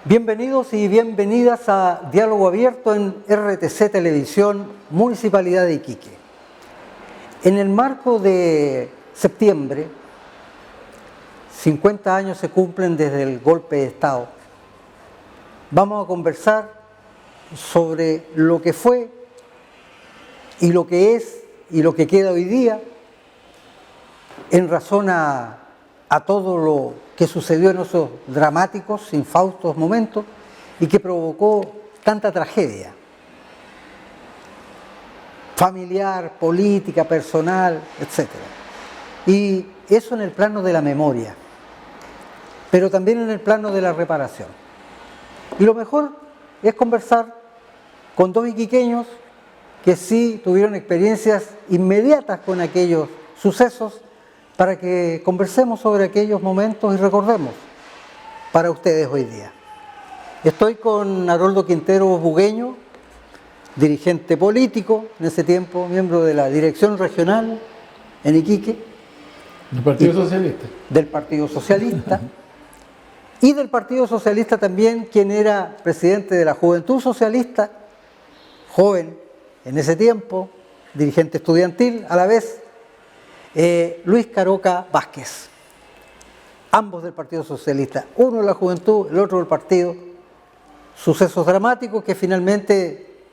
Bienvenidos y bienvenidas a Diálogo Abierto en RTC Televisión, Municipalidad de Iquique. En el marco de septiembre, 50 años se cumplen desde el golpe de Estado. Vamos a conversar sobre lo que fue y lo que es y lo que queda hoy día en razón a todo lo que sucedió en esos dramáticos, infaustos momentos y que provocó tanta tragedia familiar, política, personal, etc. Y eso en el plano de la memoria, pero también en el plano de la reparación. Y lo mejor es conversar con dos iquiqueños que sí tuvieron experiencias inmediatas con aquellos sucesos, para que conversemos sobre aquellos momentos y recordemos para ustedes hoy día. Estoy con Haroldo Quintero Bugueño, dirigente político en ese tiempo, miembro de la dirección regional en Iquique. ¿Del Partido Socialista? Del Partido Socialista. Y del Partido Socialista también, quien era presidente de la Juventud Socialista, joven en ese tiempo, dirigente estudiantil a la vez, Luis Caroca Vázquez, ambos del Partido Socialista, uno de la Juventud, el otro del Partido. Sucesos dramáticos que finalmente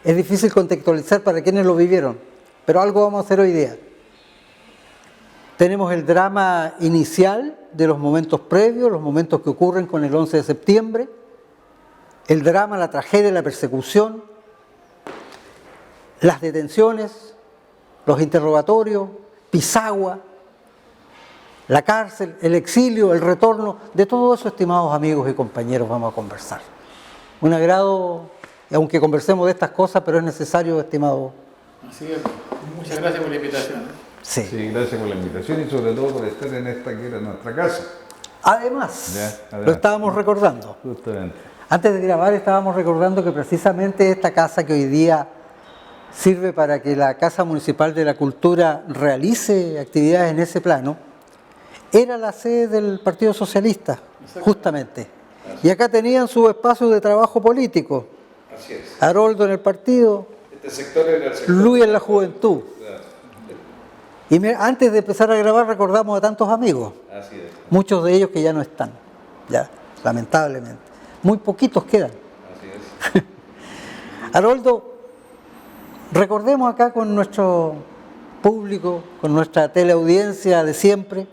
es difícil contextualizar para quienes lo vivieron, pero algo vamos a hacer hoy día. Tenemos el drama inicial de los momentos previos, los momentos que ocurren con el 11 de septiembre, el drama, la tragedia, la persecución, las detenciones, los interrogatorios, Pisagua, la cárcel, el exilio, el retorno. De todo eso, estimados amigos y compañeros, vamos a conversar. Un agrado, aunque conversemos de estas cosas, pero es necesario, estimado. Así es. Muchas gracias por la invitación. Sí, Gracias por la invitación y sobre todo por estar en esta que era nuestra casa. Además, lo estábamos recordando. Justamente. Antes de grabar estábamos recordando que precisamente esta casa que hoy día sirve para que la Casa Municipal de la Cultura realice actividades en ese plano, era la sede del Partido Socialista, justamente. Y acá tenían su espacio de trabajo político. Así es. Haroldo en el partido, Este sector era el sector. Luis en la juventud. Y antes de empezar a grabar recordamos a tantos amigos, Así es. muchos de ellos que ya no están, ya, lamentablemente. Muy poquitos quedan. Así es. Haroldo, recordemos acá con nuestro público, con nuestra teleaudiencia de siempre,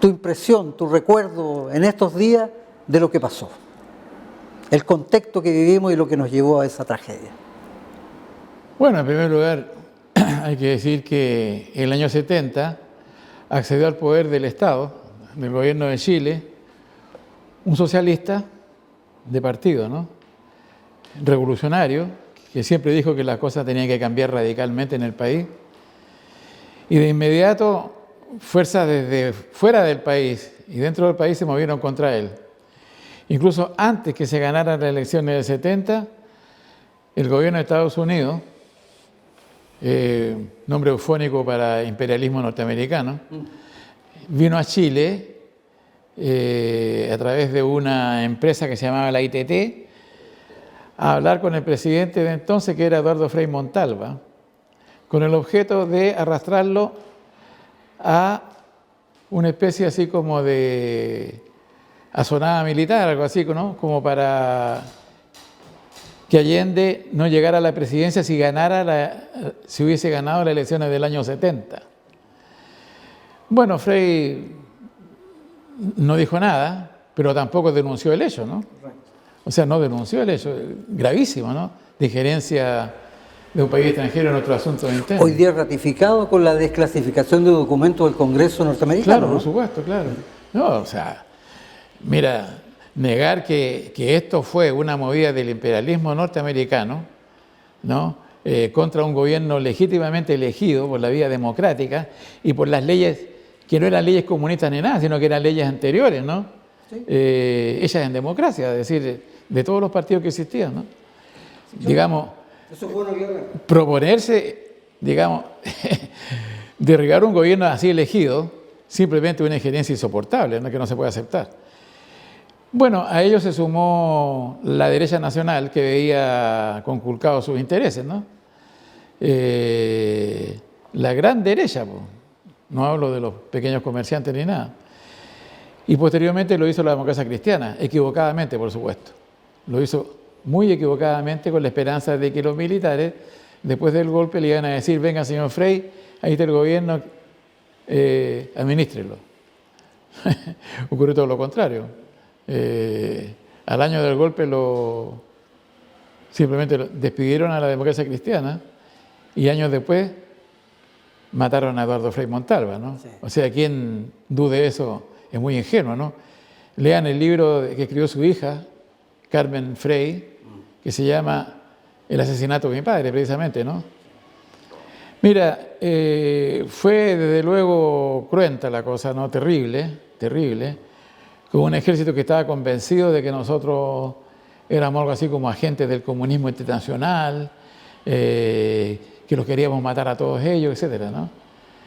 tu impresión, tu recuerdo en estos días de lo que pasó, el contexto que vivimos y lo que nos llevó a esa tragedia. Bueno, en primer lugar, hay que decir que en el año 70 accedió al poder del Estado, del gobierno de Chile, un socialista de partido, ¿no? Revolucionario, que siempre dijo que las cosas tenían que cambiar radicalmente en el país. Y de inmediato, fuerzas desde fuera del país y dentro del país se movieron contra él. Incluso antes que se ganaran las elecciones del 70, el gobierno de Estados Unidos, nombre eufónico para imperialismo norteamericano, vino a Chile a través de una empresa que se llamaba la ITT, a hablar con el presidente de entonces, que era Eduardo Frei Montalva, con el objeto de arrastrarlo a una especie así como de azonada militar, algo así, ¿no? Como para que Allende no llegara a la presidencia si hubiese ganado las elecciones del año 70. Bueno, Frei no dijo nada, pero tampoco denunció el hecho, ¿no? O sea, no denunció el hecho, gravísimo, ¿no? De injerencia de un país extranjero en nuestros asuntos internos. Hoy día ratificado con la desclasificación de documentos del Congreso norteamericano. Claro, ¿no? por supuesto, claro. No, o sea, mira, negar que esto fue una movida del imperialismo norteamericano, ¿no? Contra un gobierno legítimamente elegido por la vía democrática y por las leyes que no eran leyes comunistas ni nada, sino que eran leyes anteriores, ¿no? Sí. Hechas en democracia, es decir, de todos los partidos que existían, ¿no? Sí. Digamos, eso es bueno que proponerse, digamos, derribar un gobierno así elegido, simplemente una injerencia insoportable, ¿no? Que no se puede aceptar. Bueno, a ellos se sumó la derecha nacional que veía conculcados sus intereses, ¿no? La gran derecha, po. No hablo de los pequeños comerciantes ni nada. Y posteriormente lo hizo la democracia cristiana, equivocadamente, por supuesto. Lo hizo muy equivocadamente con la esperanza de que los militares, después del golpe, le iban a decir: venga, señor Frei, ahí está el gobierno, administrelo. Ocurrió todo lo contrario. Al año del golpe simplemente despidieron a la democracia cristiana y años después mataron a Eduardo Frei Montalva, ¿no? Sí. O sea, quien dude eso es muy ingenuo, ¿no? Lean el libro que escribió su hija, Carmen Frei, que se llama El asesinato de mi padre, precisamente, ¿no? Mira, fue desde luego cruenta la cosa, ¿no? Terrible, terrible, con un ejército que estaba convencido de que nosotros éramos algo así como agentes del comunismo internacional, que los queríamos matar a todos ellos, etcétera, ¿no?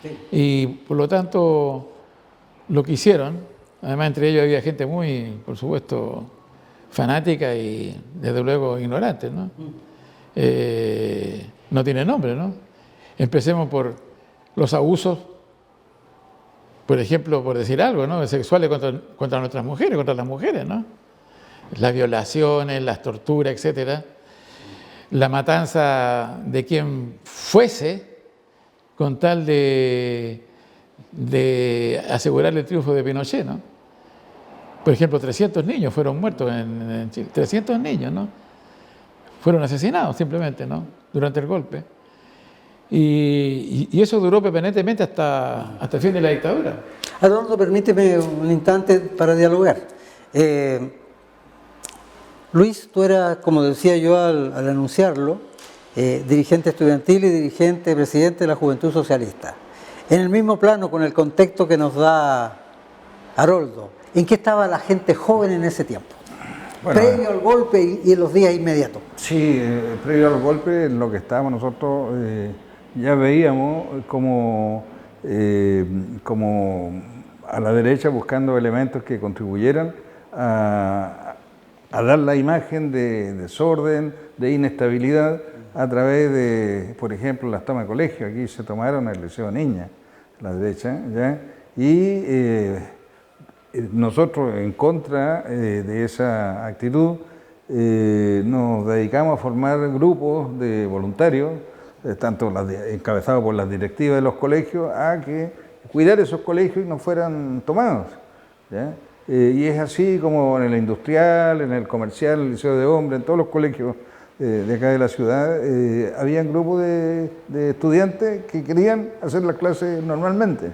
Sí. Y por lo tanto, lo que hicieron, además entre ellos había gente muy, por supuesto, fanática y desde luego ignorante, ¿no? No tiene nombre, ¿no? Empecemos por los abusos, por ejemplo, por decir algo, ¿no? Sexuales contra nuestras mujeres, contra las mujeres, ¿no? Las violaciones, las torturas, etcétera. La matanza de quien fuese con tal de asegurar el triunfo de Pinochet, ¿no? Por ejemplo, 300 niños fueron muertos en Chile. 300 niños, ¿no? Fueron asesinados simplemente, ¿no? Durante el golpe. Y eso duró permanentemente hasta el fin de la dictadura. Adolfo, permíteme un instante para dialogar. Luis, tú eras, como decía yo al anunciarlo, dirigente estudiantil y dirigente presidente de la Juventud Socialista. En el mismo plano, con el contexto que nos da Haroldo, ¿en qué estaba la gente joven en ese tiempo? Bueno, previo al golpe y en los días inmediatos. Sí, previo al golpe, en lo que estábamos nosotros, ya veíamos como a la derecha buscando elementos que contribuyeran a dar la imagen de desorden, de inestabilidad, a través de, por ejemplo, las tomas de colegio. Aquí se tomaron el Liceo Niña, la derecha, ¿ya? Y nosotros, en contra de esa actitud, nos dedicamos a formar grupos de voluntarios, tanto encabezados por las directivas de los colegios, a que cuidar esos colegios y no fueran tomados, ¿ya? Y es así como en el industrial, en el comercial, el Liceo de Hombres, en todos los colegios de acá de la ciudad, había grupos de estudiantes que querían hacer las clases normalmente,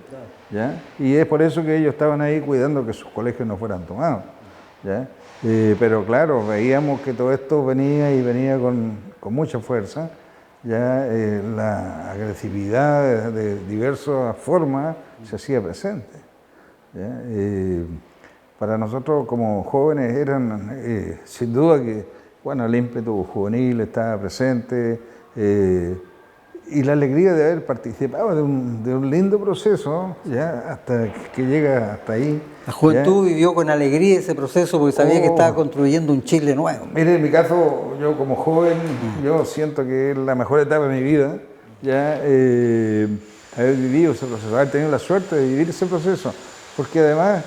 ¿ya? Y es por eso que ellos estaban ahí cuidando que sus colegios no fueran tomados, ¿ya? Pero claro, veíamos que todo esto venía y venía con mucha fuerza, ¿ya? La agresividad de diversas formas se hacía presente, ¿ya? Para nosotros como jóvenes eran, sin duda que, bueno, el ímpetu juvenil estaba presente y la alegría de haber participado de un lindo proceso, ¿ya? Hasta que llega hasta ahí. La juventud, ¿ya? Vivió con alegría ese proceso porque sabía que estaba construyendo un Chile nuevo. Mire, en mi caso, yo como joven, yo siento que es la mejor etapa de mi vida, ¿ya? Haber vivido ese proceso, haber tenido la suerte de vivir ese proceso, porque además...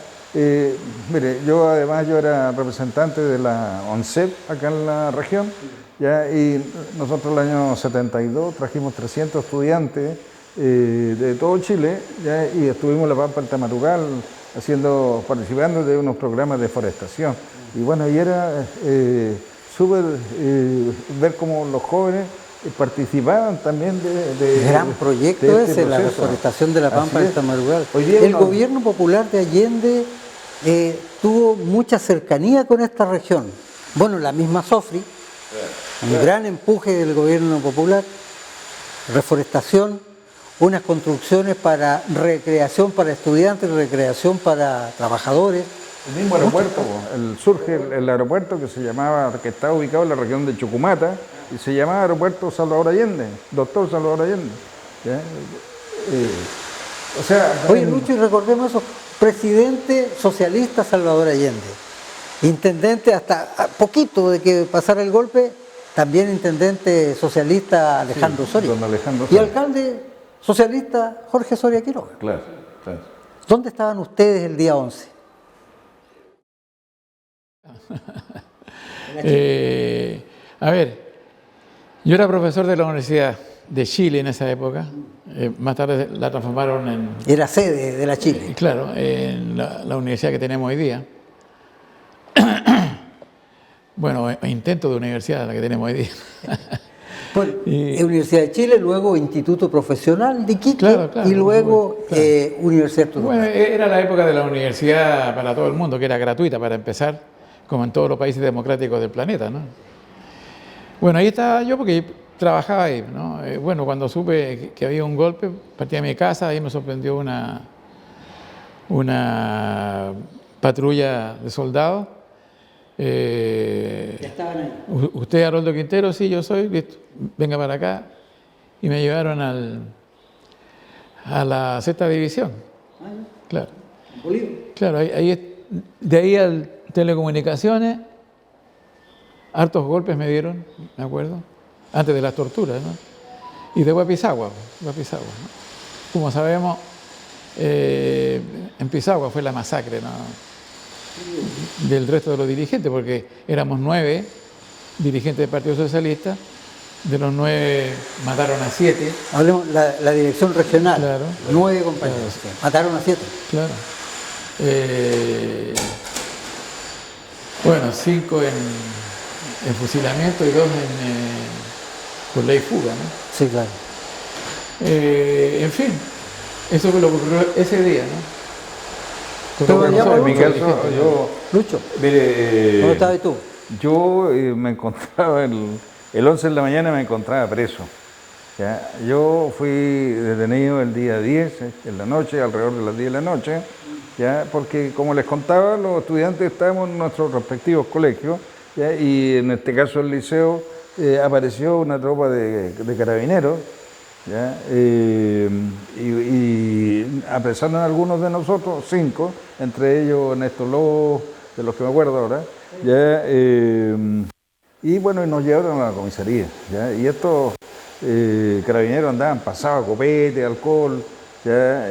mire, yo era representante de la ONCEP acá en la región, ¿ya? Y nosotros el año 72 trajimos 300 estudiantes de todo Chile, ¿ya? Y estuvimos en la Pampa del Tamarugal participando de unos programas de forestación. Y bueno, y era súper ver cómo los jóvenes participaban también de gran proyecto de ese, la reforestación de la Pampa del Tamarugal. El gobierno popular de Allende tuvo mucha cercanía con esta región. Bueno, la misma Sofri, un gran empuje del gobierno popular, reforestación, unas construcciones para recreación para estudiantes, recreación para trabajadores. El mismo aeropuerto, surge el aeropuerto que estaba ubicado en la región de Chucumata, y se llamaba Aeropuerto Salvador Allende, Doctor Salvador Allende, ¿ya? Oye, Lucho, y recordemos eso, presidente socialista Salvador Allende. intendente hasta a poquito de que pasara el golpe, también intendente socialista Alejandro Soria. Don Alejandro Y Soria. alcalde socialista Jorge Soria Quiroga. Claro, claro. ¿Dónde estaban ustedes el día 11? A ver, yo era profesor de la Universidad de Chile en esa época. Más tarde la transformaron en, Era sede de la Chile. claro, en la universidad que tenemos hoy día. Bueno, intento de universidad la que tenemos hoy día. Bueno, Y- Universidad de Chile, luego Instituto Profesional de Iquique Claro, claro, y luego claro. Universidad Arturo Bueno, Prat. era la época de la universidad para todo el mundo, que era gratuita para empezar, como en todos los países democráticos del planeta, ¿no? Bueno, ahí estaba yo porque trabajaba ahí, ¿no? Bueno, cuando supe que había un golpe, partí a mi casa, ahí me sorprendió una patrulla de soldados. Ya estaban ahí. ¿Usted Haroldo Quintero? Sí, yo soy, listo, venga para acá. Y me llevaron a la sexta división. Claro. Bolívar. Claro, de ahí al telecomunicaciones, hartos golpes me dieron, me acuerdo, antes de las torturas, ¿no? Y de Pisagua, ¿no? Como sabemos, en Pisagua fue la masacre, ¿no? Del resto de los dirigentes, porque éramos 9 dirigentes del Partido Socialista, de los 9 mataron a 7, Hablemos la dirección regional. Claro. 9 compañeros. Mataron a 7. claro. Bueno, 5 en fusilamiento y 2 por ley fuga, ¿no? Sí, claro. En fin, eso fue lo que ocurrió ese día, ¿no? Pero Bueno, ya En mi Lucho, caso, yo, Lucho, mire, ¿dónde estabas tú? yo me encontraba el 11 de la mañana me encontraba preso. ¿Ya? Yo fui detenido el día 10, en la noche, alrededor de las 10 de la noche, ¿ya? Porque como les contaba, los estudiantes estábamos en nuestros respectivos colegios, ¿ya? Y en este caso el liceo apareció una tropa de carabineros, ¿ya? Y apresaron a algunos de nosotros, 5, entre ellos Néstor Lobo, de los que me acuerdo ahora, ¿ya? Y bueno, y nos llevaron a la comisaría, ¿ya? Y estos carabineros andaban pasados a copete, alcohol, ¿ya?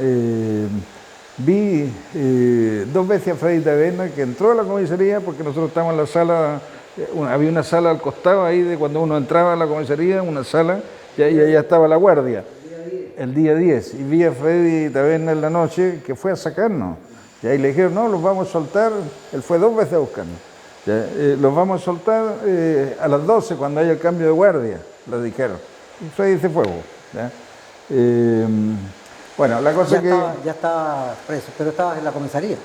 Vi 2 veces a Freddy Taberna que entró a la comisaría porque nosotros estábamos en la sala, había una sala al costado ahí de cuando uno entraba a la comisaría, una sala, y allá estaba la guardia. El día 10. Y vi a Freddy Taberna en la noche que fue a sacarnos. Y ahí le dijeron, no, los vamos a soltar. Él fue 2 veces a buscarnos. ¿Ya? Los vamos a soltar a las 12 cuando haya el cambio de guardia, le dijeron. Y Freddy se fue. ¿Ya? Bueno, la cosa Ya estaba preso, pero estabas en la comisaría.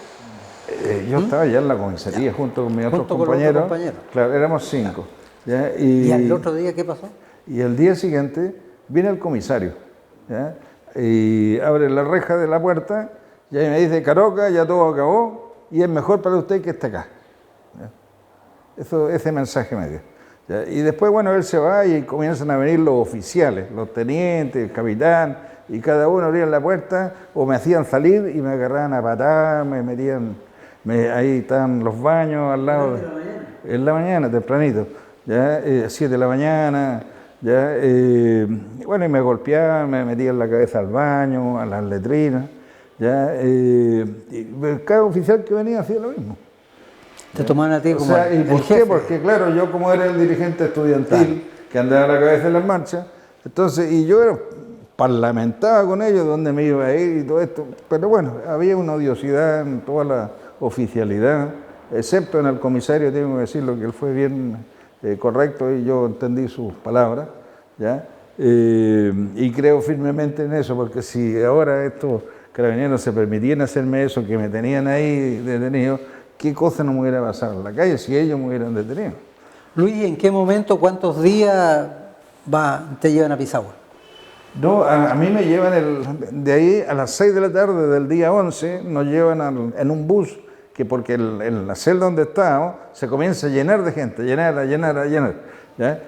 yo estaba ya en la comisaría junto con mis otros Junto con los compañeros. otros compañeros. Claro, éramos 5. ¿Ya? ¿Y al otro día qué pasó? Y el día siguiente viene el comisario, ¿ya? Y abre la reja de la puerta y ahí me dice, Caroca, ya todo acabó y es mejor para usted que esté acá. ¿Ya? Ese mensaje me dio. ¿Ya? Y después, bueno, él se va y comienzan a venir los oficiales, los tenientes, el capitán, y cada uno abría la puerta o me hacían salir y me agarraban a patar, me metían, ahí estaban los baños al lado. En la mañana, tempranito, ¿ya? 7 de la mañana. ¿Ya? Bueno, y me golpeaban, me metían la cabeza al baño, a las letrinas. ¿Ya? Y cada oficial que venía hacía lo mismo. Te tomaban a ti O como sea, ¿y el por jefe. qué? Porque claro, yo como era el dirigente estudiantil, que andaba la cabeza en las marchas, entonces, y yo parlamentaba con ellos dónde me iba a ir y todo esto, pero bueno, había una odiosidad en toda la oficialidad, excepto en el comisario, tengo que decirlo, que él fue bien correcto y yo entendí sus palabras, ¿ya? Y creo firmemente en eso, porque si ahora estos carabineros se permitían hacerme eso, que me tenían ahí detenido, ¿qué cosa no me hubiera pasado en la calle si ellos me hubieran detenido? Luis, ¿en qué momento, cuántos días te llevan a Pisagua? No, a mí me llevan de ahí a las 6 de la tarde del día 11, nos llevan en un bus, que porque en la celda donde estábamos se comienza a llenar de gente, a llenar. ¿Ya?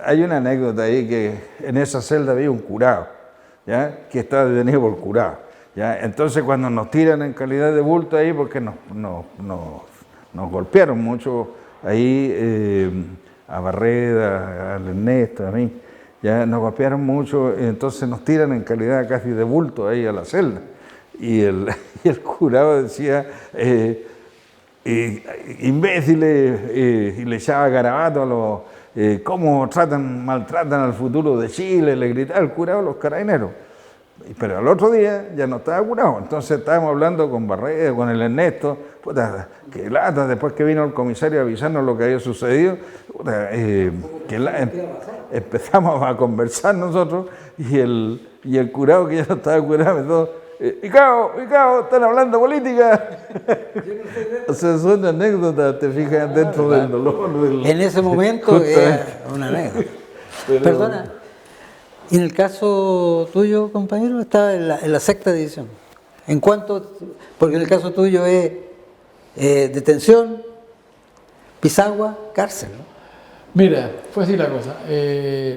Hay una anécdota ahí que en esa celda había un curado, ¿ya? Que estaba detenido por curado. ¿Ya? Entonces cuando nos tiran en calidad de bulto ahí, porque nos nos golpearon mucho ahí, a Barreda, al Ernesto, a mí, ya nos golpearon mucho, entonces nos tiran en calidad casi de bulto ahí a la celda. Y el curado decía, imbéciles, y le echaba garabato a los, cómo maltratan al futuro de Chile, le gritaba el curado a los carabineros. Pero al otro día ya no estaba curado, entonces estábamos hablando con Barreda, con el Ernesto, puta, que lata, después que vino el comisario a avisarnos lo que había sucedido, puta, empezamos a conversar nosotros y el curado que ya no estaba curado me dijo, Icao, están hablando política. O sea, son anécdotas, te fijas, dentro del dolor. En ese momento era una anécdota. Perdona. Y en el caso tuyo, compañero, estaba en la sexta división. ¿En cuánto? Porque en el caso tuyo es detención, Pisagua, cárcel, ¿no? Mira, fue así la cosa.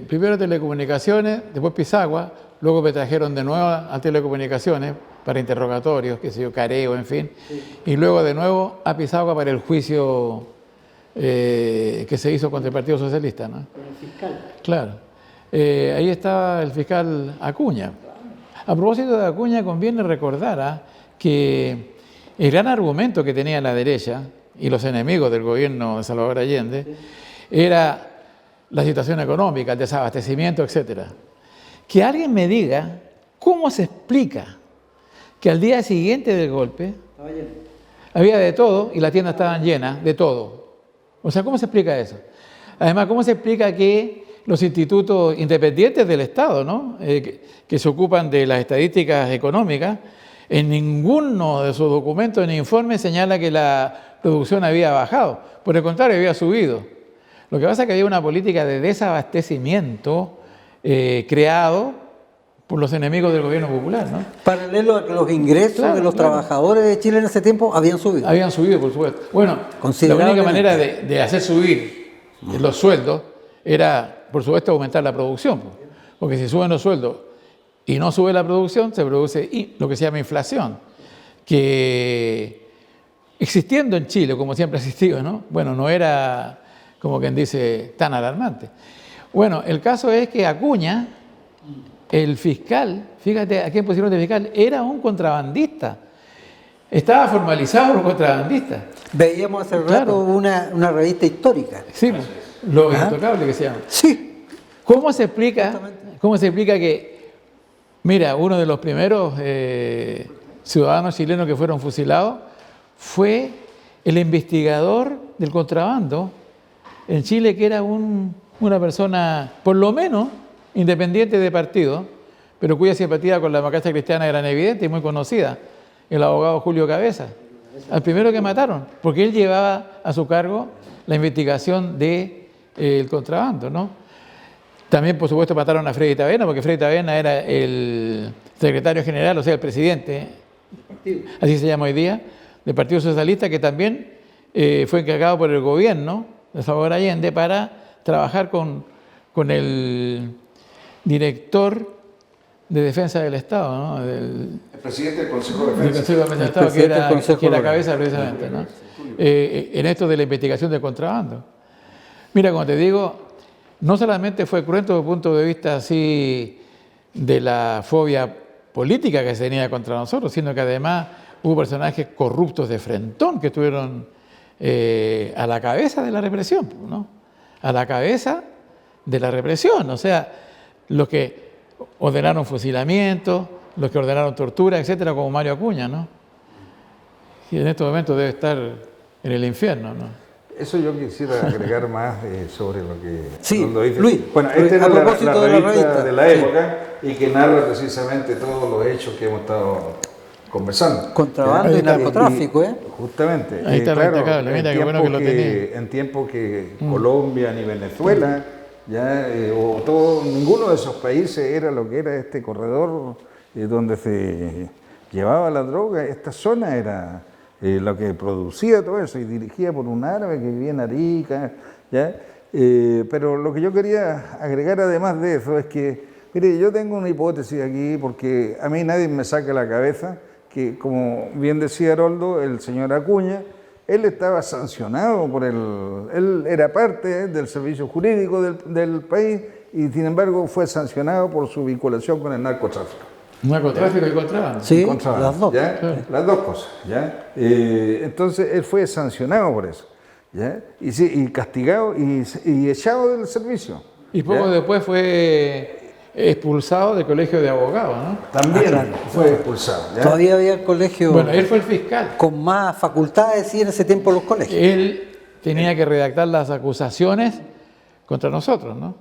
Primero telecomunicaciones, después Pisagua, luego me trajeron de nuevo a telecomunicaciones para interrogatorios, qué sé yo, careo, en fin. Sí. Y luego de nuevo a Pisagua para el juicio que se hizo contra el Partido Socialista, ¿no? Con el fiscal. Claro. Ahí estaba el fiscal Acuña. A propósito de Acuña, conviene recordar que el gran argumento que tenía la derecha y los enemigos del gobierno de Salvador Allende era la situación económica, el desabastecimiento, etc. Que alguien me diga cómo se explica que al día siguiente del golpe había de todo y las tiendas estaban llenas de todo. O sea, ¿cómo se explica eso? Además, ¿cómo se explica que los institutos independientes del Estado, ¿no? Que se ocupan de las estadísticas económicas, en ninguno de sus documentos ni informes señala que la producción había bajado? Por el contrario, había subido. Lo que pasa es que había una política de desabastecimiento creado por los enemigos del gobierno popular, ¿no? Paralelo a que los ingresos de los trabajadores de Chile en ese tiempo habían subido. Habían subido, por supuesto. Bueno, la única manera de hacer subir los sueldos era, por supuesto, aumentar la producción. Porque si suben los sueldos y no sube la producción, se produce lo que se llama inflación, que existiendo en Chile, como siempre ha existido, ¿no? Bueno, no era, como quien dice, tan alarmante. Bueno, el caso es que Acuña, el fiscal, fíjate a quién pusieron de fiscal, era un contrabandista. Estaba formalizado por contrabandista. Veíamos hace rato una revista histórica. Sí, Los Intocables que se llama. Sí. ¿Cómo se explica que, mira, uno de los primeros ciudadanos chilenos que fueron fusilados fue el investigador del contrabando en Chile, que era una persona, por lo menos, independiente de partido, pero cuya simpatía con la democracia cristiana era evidente y muy conocida, el abogado Julio Cabeza, al primero que mataron, porque él llevaba a su cargo la investigación del contrabando, ¿no? También, por supuesto, mataron a Freddy Tavena, porque Freddy Tavena era el secretario general, o sea, el presidente, así se llama hoy día, del Partido Socialista, que también fue encargado por el gobierno de Salvador Allende para trabajar con el director de Defensa del Estado, ¿no? El presidente del Consejo de Defensa. Del Consejo de Estado, que era cabeza precisamente, ¿no? En esto de la investigación del contrabando. Mira, como te digo, no solamente fue cruento desde el punto de vista así de la fobia política que se tenía contra nosotros, sino que además hubo personajes corruptos de frentón que estuvieron a la cabeza de la represión, ¿no? A la cabeza de la represión, o sea, los que ordenaron fusilamientos, los que ordenaron tortura, etcétera, como Mario Acuña, ¿no? Y en estos momentos debe estar en el infierno, ¿no? Eso yo quisiera agregar más sobre lo que dice. Luis, bueno, esta era la revista de la época y que narra precisamente todos los hechos que hemos estado conversando. Contrabando y narcotráfico, Justamente. Ahí está claro, impecable, mira qué bueno que lo tenía. En tiempos que Colombia ni Venezuela, ninguno de esos países era lo que era este corredor donde se llevaba la droga. Esta zona era lo que producía todo eso y dirigía por un árabe que vivía en Arica, ¿ya? Pero lo que yo quería agregar además de eso es que, mire, yo tengo una hipótesis aquí porque a mí nadie me saca la cabeza que, como bien decía Haroldo, el señor Acuña él estaba sancionado por él era parte del servicio jurídico del país y sin embargo fue sancionado por su vinculación con el narcotráfico. Narcotráfico y contrabando. Sí, Contrabando, las dos. ¿ya? Sí. Las dos cosas. ¿Ya? Entonces él fue sancionado por eso, ¿ya? Y castigado y echado del servicio. Y poco ¿ya? después fue expulsado del colegio de abogados, ¿no? También claro. fue expulsado. ¿ya? Todavía había el colegio Bueno, él fue el fiscal. con más facultades y en ese tiempo los colegios. Él tenía que redactar las acusaciones contra nosotros, ¿no?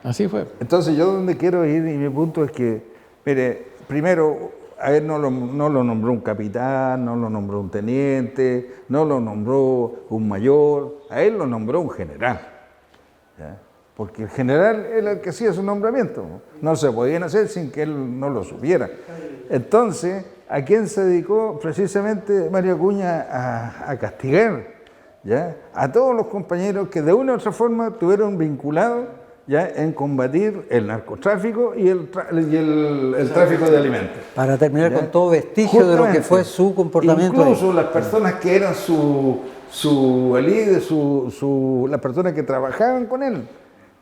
Así fue. Entonces yo donde quiero ir y mi punto es que, mire, primero a él no lo nombró un capitán, no lo nombró un teniente, no lo nombró un mayor, a él lo nombró un general. ¿Ya? Porque el general era el que hacía su nombramiento, no se podían hacer sin que él no lo supiera. Entonces, ¿a quién se dedicó precisamente Mario Acuña a castigar? ¿Ya? A todos los compañeros que de una u otra forma tuvieron vinculados ya en combatir el narcotráfico y el tráfico de alimentos. Para terminar ¿Ya? con todo vestigio de lo que fue su comportamiento. Incluso ahí. las personas que eran su líder, las personas que trabajaban con él,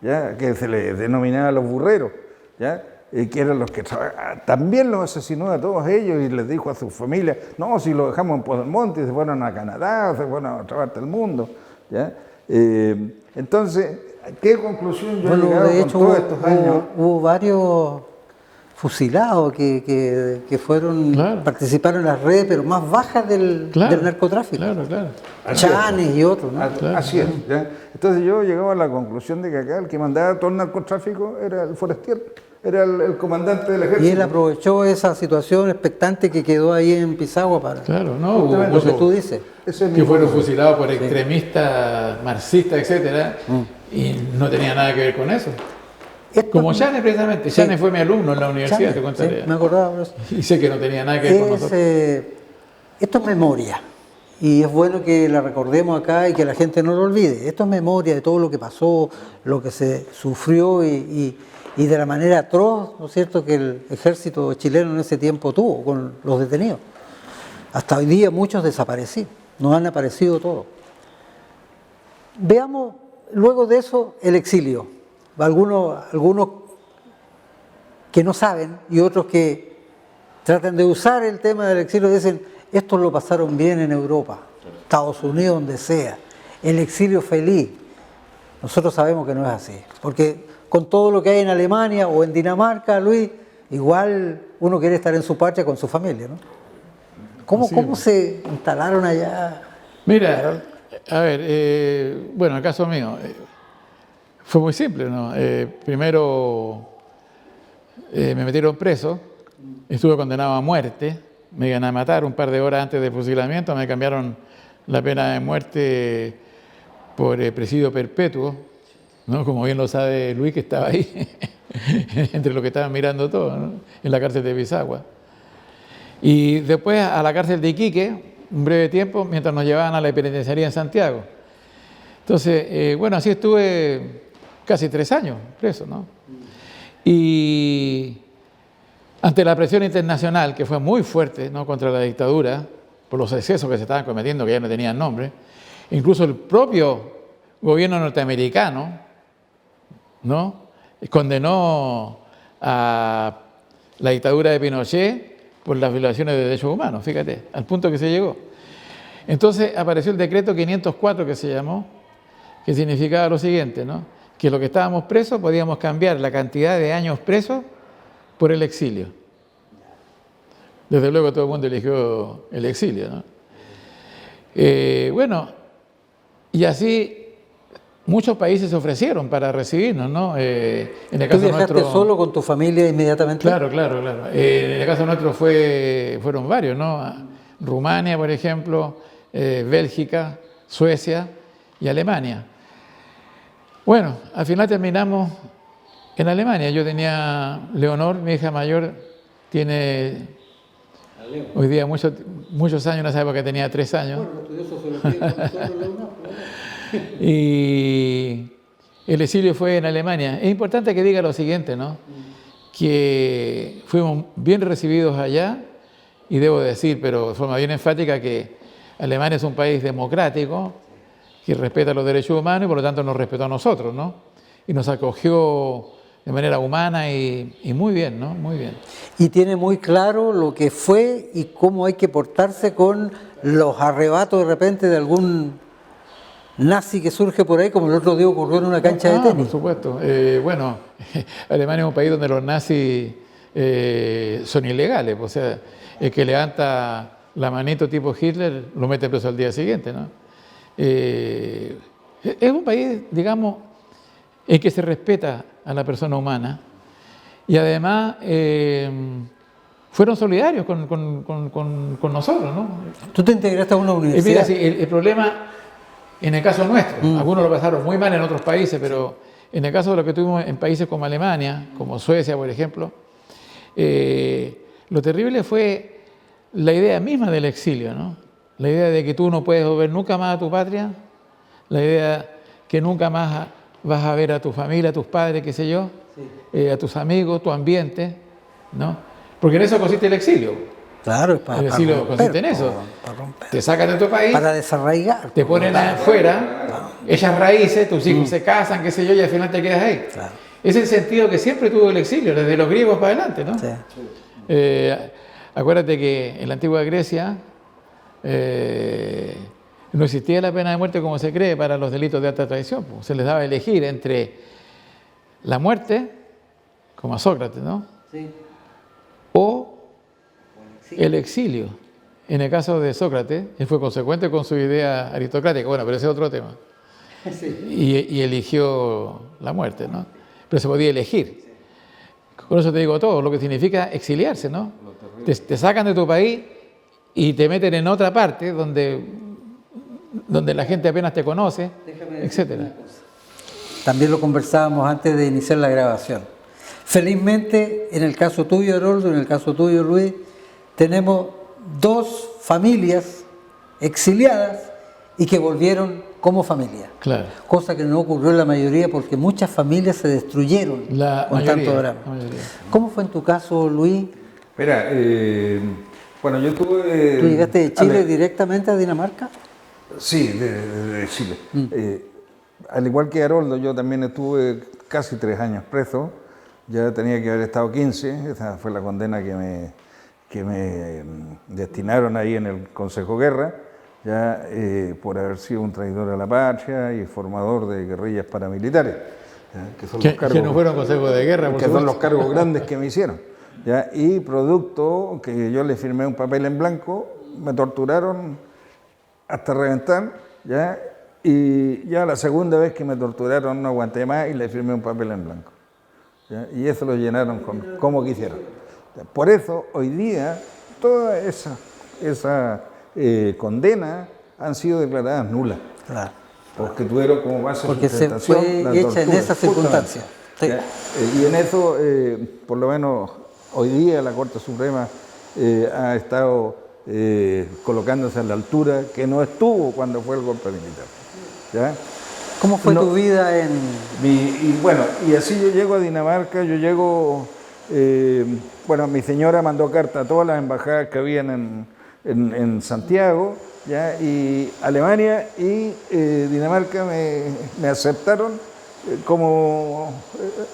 ¿ya? Que se les denominaba los burreros, ¿ya? Que eran los que trabajaban. También los asesinó a todos ellos y les dijo a su familia, no, si lo dejamos en Podelmonte, se fueron a Canadá, se fueron a otra parte del mundo. ¿Ya? Entonces, ¿qué conclusión yo he llegado de con hecho, todos estos años? hubo varios fusilados que fueron, Claro. participaron en las redes, pero más bajas del narcotráfico. Claro, claro. Chanes y otros, ¿no? Así es. ¿Ya? Entonces yo llegaba a la conclusión de que acá el que mandaba todo el narcotráfico era el Forestier, era el comandante del ejército. Y él aprovechó esa situación expectante que quedó ahí en Pisagua para Claro, no, hubo Justamente lo que muchos tú dices. Ese es que mi fueron punto. fusilados por extremistas, marxistas, etcétera, y no tenía nada que ver con eso. Esto- Como Chane, precisamente. Sí. Chane fue mi alumno en la universidad, Chane, te contaré. sí, me acordaba de eso. Y sé que no tenía nada que ver con nosotros. Esto es memoria y es bueno que la recordemos acá y que la gente no lo olvide. Esto es memoria de todo lo que pasó, lo que se sufrió y de la manera atroz, ¿no es cierto?, que el ejército chileno en ese tiempo tuvo con los detenidos. Hasta hoy día muchos desaparecidos, nos han aparecido todos. Veamos luego de eso el exilio. Algunos que no saben y otros que tratan de usar el tema del exilio dicen, estos lo pasaron bien en Europa, Estados Unidos, donde sea, el exilio feliz. Nosotros sabemos que no es así, porque con todo lo que hay en Alemania o en Dinamarca, Luis, igual uno quiere estar en su patria con su familia, ¿no? ¿Cómo se instalaron allá? Mira, a ver, bueno, el caso mío fue muy simple, ¿no? Primero me metieron preso, estuve condenado a muerte, me iban a matar un par de horas antes del fusilamiento, me cambiaron la pena de muerte por presidio perpetuo, ¿no? Como bien lo sabe Luis, que estaba ahí, entre los que estaban mirando todo, ¿no? En la cárcel de Pisagua. Y después a la cárcel de Iquique, un breve tiempo, mientras nos llevaban a la penitenciaría en Santiago. Entonces, bueno, así estuve casi 3 años preso, ¿no? Y ante la presión internacional, que fue muy fuerte, ¿no?, contra la dictadura, por los excesos que se estaban cometiendo, que ya no tenían nombre, incluso el propio gobierno norteamericano, ¿no?, condenó a la dictadura de Pinochet por las violaciones de derechos humanos, fíjate, al punto que se llegó. Entonces apareció el decreto 504 que se llamó, que significaba lo siguiente, ¿no?, que los que estábamos presos podíamos cambiar la cantidad de años presos por el exilio. Desde luego todo el mundo eligió el exilio, ¿no? Bueno, y así muchos países se ofrecieron para recibirnos, ¿no? En el ¿Tú caso viajaste nuestro, solo con tu familia inmediatamente? Claro. En el caso nuestro fueron varios, ¿no? Rumania, por ejemplo, Bélgica, Suecia y Alemania. Bueno, al final terminamos en Alemania. Yo tenía Leonor, mi hija mayor, tiene hoy día muchos años, en esa época tenía 3 años. Y el exilio fue en Alemania. Es importante que diga lo siguiente, ¿no?, que fuimos bien recibidos allá, y debo decir, pero de forma bien enfática, que Alemania es un país democrático que respeta los derechos humanos y por lo tanto nos respetó a nosotros, ¿no? Y nos acogió de manera humana y muy bien, ¿no? Muy bien. Y tiene muy claro lo que fue y cómo hay que portarse con los arrebatos de repente de algún nazi que surge por ahí, como el otro día ocurrió en una cancha de tenis. Por supuesto. Bueno, Alemania es un país donde los nazis son ilegales. O sea, el que levanta la manito tipo Hitler lo mete preso al día siguiente, ¿no? Es un país, digamos, en que se respeta a la persona humana y además fueron solidarios con nosotros, ¿no? Tú te integraste a una universidad. Mira, sí, el problema, en el caso nuestro, algunos lo pasaron muy mal en otros países, pero en el caso de lo que tuvimos en países como Alemania, como Suecia, por ejemplo, lo terrible fue la idea misma del exilio, ¿no? La idea de que tú no puedes volver nunca más a tu patria, la idea que nunca más vas a ver a tu familia, a tus padres, qué sé yo, a tus amigos, tu ambiente, ¿no? Porque en eso consiste el exilio. Claro, es para El exilio romper, consiste en eso. para romper. Te sacan de tu país, Para desarraigar. te ponen afuera, echas raíces, tus hijos se casan, qué sé yo, y al final te quedas ahí. Claro. Es el sentido que siempre tuvo el exilio, desde los griegos para adelante, ¿no? Sí. Acuérdate que en la antigua Grecia no existía la pena de muerte como se cree para los delitos de alta traición. Pues. Se les daba a elegir entre la muerte, como a Sócrates, ¿no? Sí. O el exilio. En el caso de Sócrates, él fue consecuente con su idea aristocrática, bueno, pero ese es otro tema. Sí. Y eligió la muerte, ¿no? Pero se podía elegir. Con eso te digo todo, lo que significa exiliarse, ¿no? Te sacan de tu país y te meten en otra parte donde la gente apenas te conoce, etcétera. También lo conversábamos antes de iniciar la grabación. Felizmente, en el caso tuyo, Haroldo, en el caso tuyo, Luis, tenemos dos familias exiliadas y que volvieron como familia. Claro. Cosa que no ocurrió en la mayoría porque muchas familias se destruyeron con tanto drama. ¿Cómo fue en tu caso, Luis? Mira, bueno, yo tuve... ¿Tú llegaste de Chile directamente a Dinamarca? Sí, de Chile. Al igual que Haroldo, yo también estuve casi 3 años preso. Ya tenía que haber estado 15, esa fue la condena que me destinaron ahí en el Consejo Guerra, ya por haber sido un traidor a la patria y formador de guerrillas paramilitares. Que son los cargos, que no fueron consejos de guerra, que son los cargos grandes que me hicieron. ¿Ya? Y producto que yo le firmé un papel en blanco, me torturaron hasta reventar, ¿ya? Y ya la segunda vez que me torturaron no aguanté más y le firmé un papel en blanco. ¿Ya? Y eso lo llenaron como quisieron. Por eso, hoy día, toda esa condena han sido declaradas nulas. Claro. Porque tuvieron como base porque sustentación se fue hecha en esas circunstancias. Sí. Y en eso, por lo menos hoy día, la Corte Suprema ha estado colocándose a la altura que no estuvo cuando fue el golpe militar. ¿Ya? ¿Cómo fue tu vida en...? Bueno, y así yo llego a Dinamarca, bueno, mi señora mandó carta a todas las embajadas que habían en Santiago, ¿ya? Y Alemania y Dinamarca me aceptaron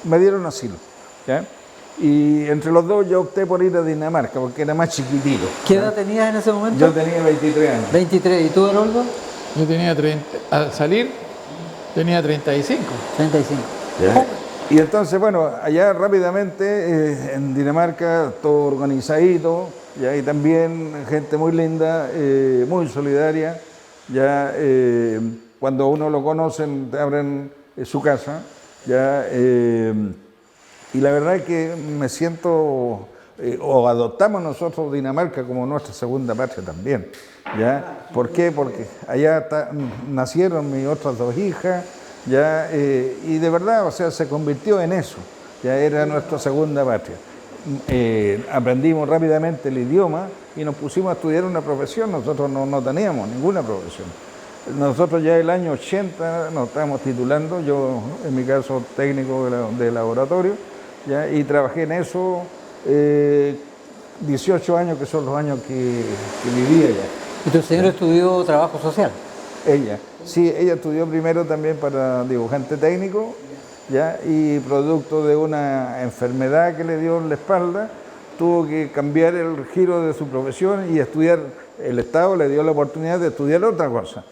me dieron asilo, ¿ya? Y entre los dos yo opté por ir a Dinamarca porque era más chiquitito. ¿Qué edad tenías en ese momento? Yo tenía 23 años. 23, ¿y tú, Haroldo? Yo tenía 30, al salir tenía 35. 35. ¿Ya? Y entonces, bueno, allá rápidamente en Dinamarca todo organizadito, ya, y también gente muy linda, muy solidaria. Ya cuando uno lo conocen, te abren su casa, ya, y la verdad es que me siento, o adoptamos nosotros Dinamarca como nuestra segunda patria también. ¿Ya? ¿Por qué? Porque allá nacieron mis otras 2 hijas. ¿Ya? Y de verdad, o sea, se convirtió en eso, ya era nuestra segunda patria. Aprendimos rápidamente el idioma y nos pusimos a estudiar una profesión. Nosotros no teníamos ninguna profesión. Nosotros ya el año 80 nos estábamos titulando, yo en mi caso técnico de laboratorio, ¿ya? Y trabajé en eso 18 años, que son los años que vivía allá. ¿Y tu señor estudió trabajo social? Ella, sí, ella estudió primero también para dibujante técnico, ¿ya? Y producto de una enfermedad que le dio en la espalda, tuvo que cambiar el giro de su profesión y estudiar. El Estado le dio la oportunidad de estudiar otra cosa,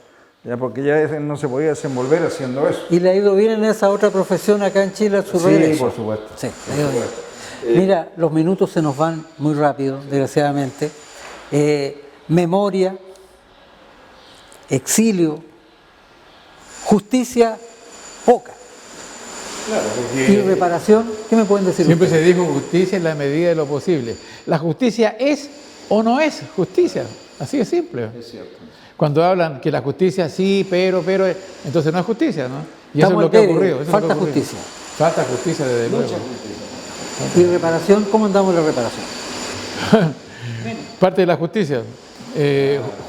¿ya? Porque ya no se podía desenvolver haciendo eso. ¿Y le ha ido bien en esa otra profesión acá en Chile a su Sí, regreso? por supuesto. Sí, le ha ido bien. Mira, los minutos se nos van muy rápido, desgraciadamente. Memoria, exilio, justicia, poca. ¿Y reparación? ¿Qué me pueden decir Siempre se ustedes? dijo justicia en la medida de lo posible. La justicia es o no es justicia. Así de simple. Es cierto. Cuando hablan que la justicia sí, pero, entonces no es justicia, ¿no? Y eso es Estamos lo que ha al debe, ocurrido. eso es lo falta que ha ocurrido. justicia. Falta justicia, desde luego. ¿Y reparación? ¿Cómo andamos en la reparación? Parte de la justicia.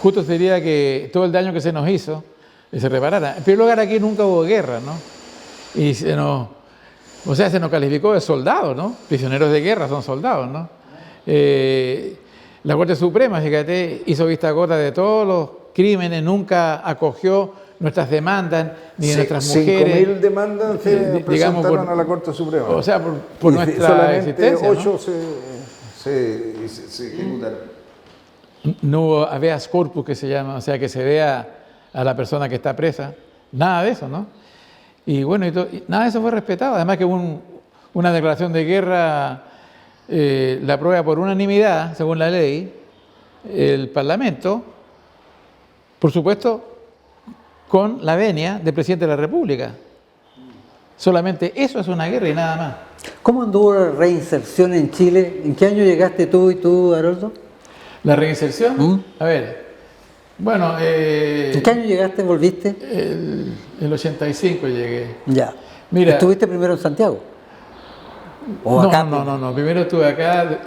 Justo sería que todo el daño que se nos hizo se reparara. En primer lugar, aquí nunca hubo guerra, ¿no? Y se nos calificó de soldados, ¿no? Prisioneros de guerra son soldados, ¿no? La Corte Suprema, fíjate, hizo vista gorda de todos los crímenes, nunca acogió nuestras demandas ni de nuestras mujeres. 5.000 demandas se digamos, presentaron a la Corte Suprema. O sea, por Y nuestra solamente existencia, 8 se ejecutaron. No hubo habeas corpus, que se llama, o sea, que se vea a la persona que está presa. Nada de eso, ¿no? Y bueno, y nada de eso fue respetado. Además que una declaración de guerra la aprueba por unanimidad, según la ley, el Parlamento, por supuesto, con la venia del presidente de la República. Solamente eso es una guerra y nada más. ¿Cómo anduvo la reinserción en Chile? ¿En qué año llegaste tú y tú, Haroldo? ¿La reinserción? A ver, bueno... ¿En qué año llegaste, volviste? el 85 llegué. Ya. Mira, ¿Estuviste primero en Santiago? ¿O acá? No, primero estuve acá,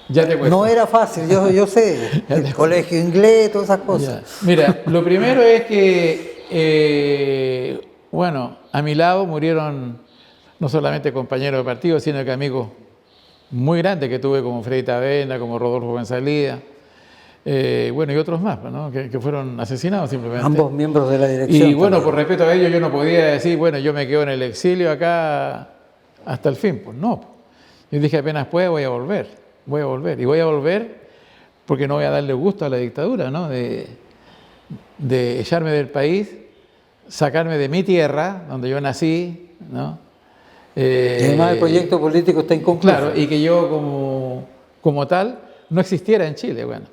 ya te cuento. No era fácil, yo sé, el colegio inglés, todas esas cosas. Ya. Mira, lo primero es que, bueno, a mi lado murieron no solamente compañeros de partido, sino que amigos muy grandes que tuve, como Freddy Tavena, como Rodolfo Gonzalía, bueno, y otros más, ¿no? que fueron asesinados simplemente. Ambos miembros de la dirección. Y bueno, también. por respeto a ellos, yo no podía decir, bueno, yo me quedo en el exilio acá hasta el fin. Pues no. Yo dije, apenas pueda, voy a volver. Y voy a volver porque no voy a darle gusto a la dictadura, ¿no? De echarme del país, sacarme de mi tierra, donde yo nací, ¿no? Y además el proyecto político está inconcluso. Claro, y que yo como tal no existiera en Chile. Bueno,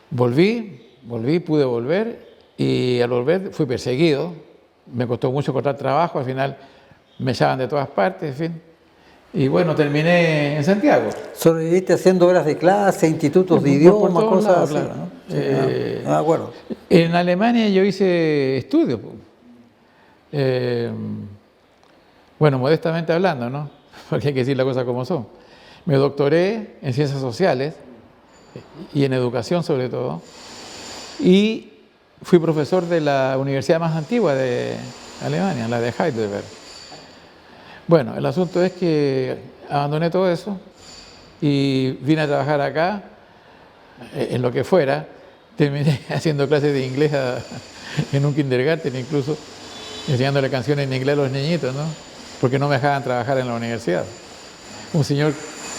volví, pude volver, y al volver fui perseguido. Me costó mucho encontrar trabajo, al final me echaban de todas partes, en fin. Y bueno, terminé en Santiago. Sobreviviste haciendo horas de clase, institutos de Por idiomas, todos cosas lados, así. claro, ¿no? Sí, no me acuerdo. En Alemania yo hice estudios. Bueno, modestamente hablando, ¿no? Porque hay que decir las cosas como son. Me doctoré en Ciencias Sociales y en Educación sobre todo. Y fui profesor de la universidad más antigua de Alemania, la de Heidelberg. Bueno, el asunto es que abandoné todo eso y vine a trabajar acá, en lo que fuera. Terminé haciendo clases de inglés en un kindergarten incluso, enseñándole canciones en inglés a los niñitos, ¿no? Porque no me dejaban trabajar en la universidad. Un señor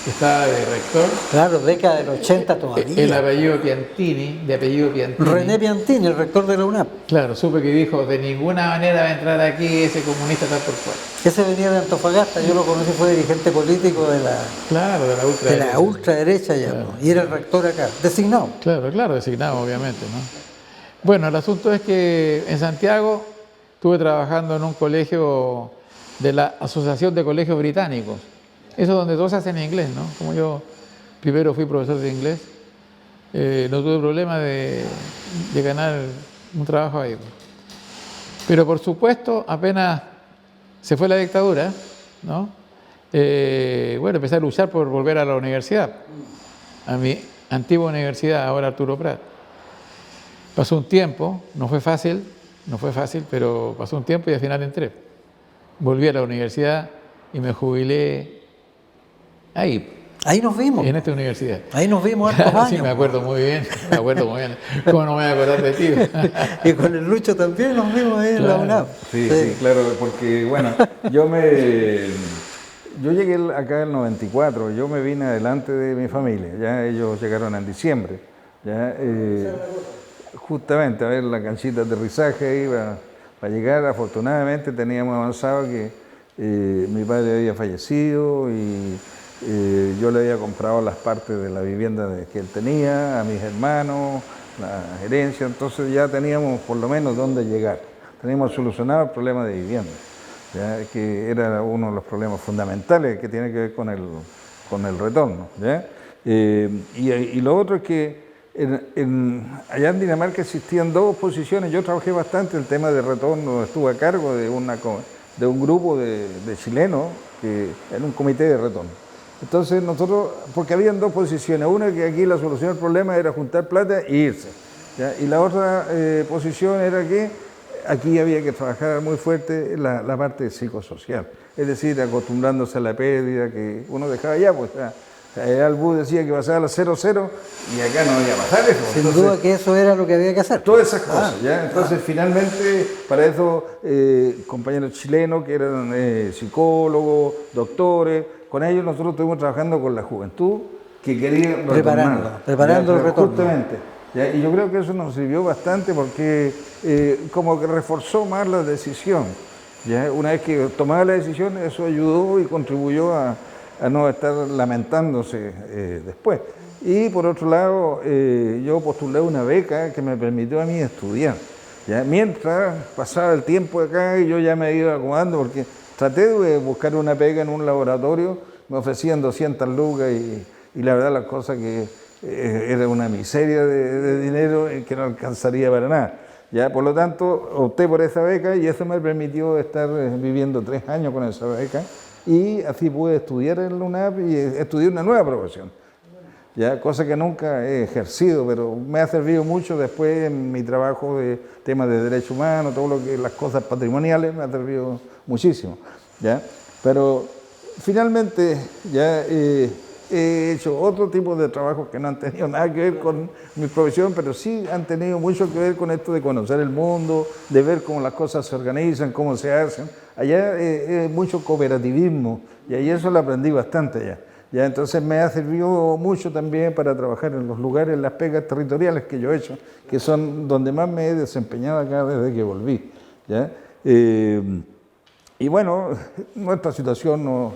que estaba de rector. Claro, década del 80 todavía. El apellido Piantini, de apellido Piantini. René Piantini, el rector de la UNAP. Claro, supe que dijo, de ninguna manera va a entrar aquí, ese comunista está por fuera. Ese venía de Antofagasta, yo lo conocí, fue dirigente político de la, Claro, de la ultraderecha. de la ultraderecha ya, Claro. ¿no? Y era el rector acá, designado. Claro, designado obviamente, ¿no? Bueno, el asunto es que en Santiago estuve trabajando en un colegio de la Asociación de Colegios Británicos. Eso donde todos hacen inglés, ¿no? Como yo primero fui profesor de inglés, no tuve problema de ganar un trabajo ahí. Pero por supuesto, apenas se fue la dictadura, ¿no? Bueno, empecé a luchar por volver a la universidad, a mi antigua universidad, ahora Arturo Prat. Pasó un tiempo, no fue fácil, pero pasó un tiempo y al final entré. Volví a la universidad y me jubilé ahí. Ahí nos vimos. En esta universidad. Ahí nos vimos hartos años. Sí, me acuerdo muy bien. ¿Cómo no me voy a acordar de ti? Y con el Lucho también nos vimos ahí en la UNAM. Sí, sí, claro, porque bueno, yo llegué acá en el 94, yo me vine adelante de mi familia, ya ellos llegaron en diciembre, ya justamente a ver la canchita de aterrizaje ahí para llegar. Afortunadamente teníamos avanzado que mi padre había fallecido y yo le había comprado las partes de la vivienda que él tenía a mis hermanos, la herencia, entonces ya teníamos por lo menos dónde llegar. Teníamos solucionado el problema de vivienda, ¿ya? Que era uno de los problemas fundamentales que tiene que ver con el retorno, ¿ya? Y lo otro es que allá en Dinamarca existían dos posiciones. Yo trabajé bastante el tema de retorno, estuve a cargo de un grupo de chilenos que era un comité de retorno. Entonces nosotros, porque habían dos posiciones, una que aquí la solución del problema era juntar plata e irse, ¿ya? Y la otra posición era que aquí había que trabajar muy fuerte la parte psicosocial, es decir, acostumbrándose a la pérdida que uno dejaba ya, pues Albú decía que pasaba a las 0-0 y acá no había pasar eso. Sin duda que eso era lo que había que hacer. Todas esas cosas, ¿ya? Entonces finalmente para eso compañeros chilenos que eran psicólogos, doctores, con ellos nosotros estuvimos trabajando con la juventud que quería retornar. Preparando el retorno. Justamente. ¿Ya? Y yo creo que eso nos sirvió bastante porque como que reforzó más la decisión. ¿Ya? Una vez que tomaba la decisión, eso ayudó y contribuyó a no estar lamentándose después. Y por otro lado, yo postulé una beca que me permitió a mí estudiar. ¿Ya? Mientras pasaba el tiempo acá y yo ya me iba acomodando porque traté de buscar una pega en un laboratorio, me ofrecían 200 lucas y la verdad las cosas que era una miseria de dinero que no alcanzaría para nada. ¿Ya? Por lo tanto, opté por esa beca y eso me permitió estar viviendo 3 años con esa beca y así pude estudiar en la UNAP y estudié una nueva profesión. ¿Ya? Cosa que nunca he ejercido, pero me ha servido mucho después en mi trabajo de temas de derechos humanos, todo lo que las cosas patrimoniales me ha servido muchísimo. ¿Ya? Pero finalmente ya he hecho otro tipo de trabajos que no han tenido nada que ver con mi profesión, pero sí han tenido mucho que ver con esto de conocer el mundo, de ver cómo las cosas se organizan, cómo se hacen. Allá es mucho cooperativismo y ahí eso lo aprendí bastante ya. ¿Ya? Entonces me ha servido mucho también para trabajar en los lugares, en las pegas territoriales que yo he hecho, que son donde más me he desempeñado acá desde que volví. ¿Ya? Y bueno, nuestra situación no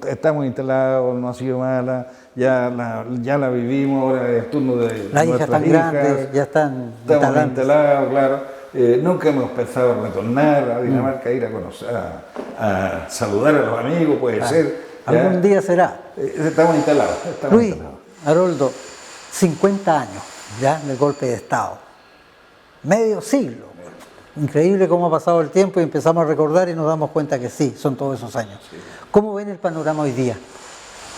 estamos instalados, no ha sido mala, ya la vivimos, ahora es el turno de las hijas nuestras tan grandes, ya están instalados, claro. Nunca hemos pensado retornar a Dinamarca, ir a conocer, a saludar a los amigos, puede ser. Algún día será. Estamos instalados. Luis, Haroldo, 50 años ya del golpe de Estado. Medio siglo. Increíble cómo ha pasado el tiempo y empezamos a recordar y nos damos cuenta que sí, son todos esos años. ¿Cómo ven el panorama hoy día?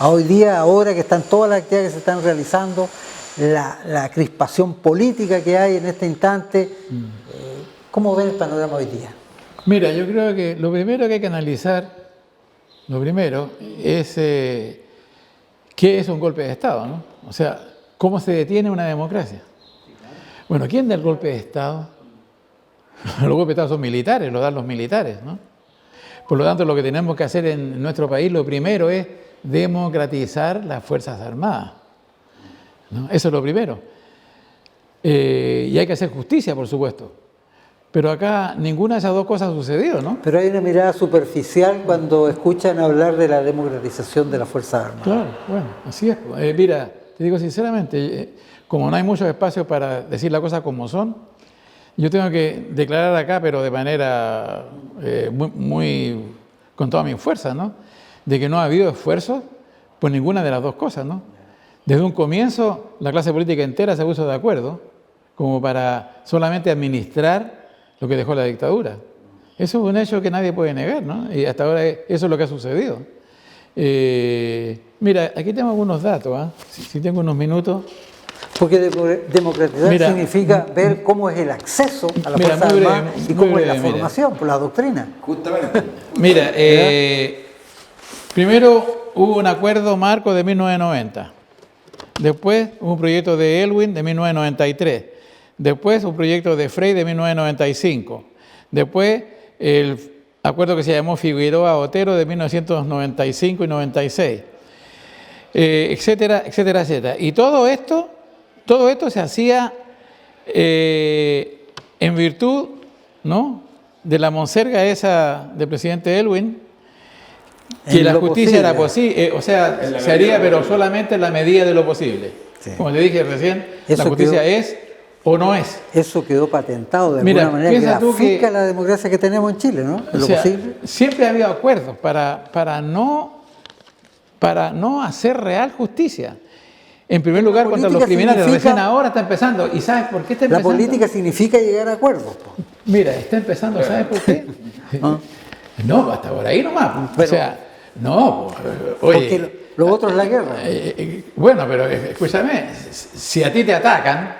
Hoy día, ahora que están todas las actividades que se están realizando, la crispación política que hay en este instante, ¿cómo ven el panorama hoy día? Mira, yo creo que lo primero que hay que analizar, es qué es un golpe de Estado, ¿no? O sea, ¿cómo se detiene una democracia? Bueno, ¿quién da el golpe de Estado? Los golpes de Estado son militares, lo dan los militares, ¿no? Por lo tanto, lo que tenemos que hacer en nuestro país, lo primero es democratizar las Fuerzas Armadas, ¿no? Eso es lo primero. Y hay que hacer justicia, por supuesto. Pero acá ninguna de esas dos cosas ha sucedido, ¿no? Pero hay una mirada superficial cuando escuchan hablar de la democratización de las Fuerzas Armadas. Claro, bueno, así es. Mira, te digo sinceramente, como no hay muchos espacios para decir las cosas como son, yo tengo que declarar acá, pero de manera con toda mi fuerza, ¿no? De que no ha habido esfuerzo por ninguna de las dos cosas, ¿no? Desde un comienzo, la clase política entera se puso de acuerdo como para solamente administrar lo que dejó la dictadura. Eso es un hecho que nadie puede negar, ¿no? Y hasta ahora eso es lo que ha sucedido. Mira, aquí tengo algunos datos, ¿eh? Si tengo unos minutos. Porque democratizar significa ver cómo es el acceso a la Fuerza Armada y cómo es la formación, por la doctrina. Justamente. Mira, primero, hubo un acuerdo marco de 1990. Después hubo un proyecto de Elwin de 1993. Después un proyecto de Frey de 1995. Después el acuerdo que se llamó Figueroa-Otero de 1995 y 96. Etcétera, etcétera, etcétera. Y todo esto se hacía en virtud, ¿no?, de la monserga esa del presidente Elwin, que la justicia era posible, se haría, pero solamente en la medida de lo posible. Sí. Como te dije recién, la justicia es o no es. Eso quedó patentado de alguna manera, que grafica la democracia que tenemos en Chile, ¿no? O sea, siempre ha habido acuerdos para no hacer real justicia. En primer lugar, contra los criminales, recién ahora está empezando. ¿Y sabes por qué está empezando? La política significa llegar a acuerdos. Mira, está empezando, ¿sabes por qué? No, hasta por ahí nomás. Pero, o sea, no, oye, porque lo otro es la guerra. Bueno, pero escúchame, si a ti te atacan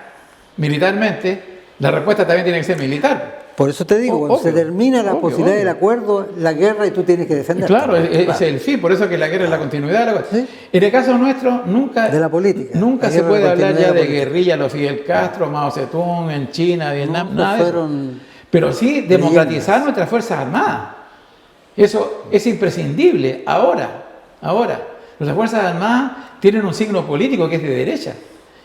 militarmente, la respuesta también tiene que ser militar. Por eso te digo, cuando se termina la posibilidad del acuerdo, la guerra, y tú tienes que defenderte. Claro, es el fin, por eso que la guerra es la continuidad de la cosa. ¿Sí? En el caso nuestro, nunca, de la política, nunca se puede hablar ya de guerrilla, los Fidel Castro, Mao Zedong, en China, Vietnam, nada de eso. Pero sí democratizar nuestras Fuerzas Armadas. Eso es imprescindible ahora. Nuestras Fuerzas Armadas tienen un signo político que es de derecha.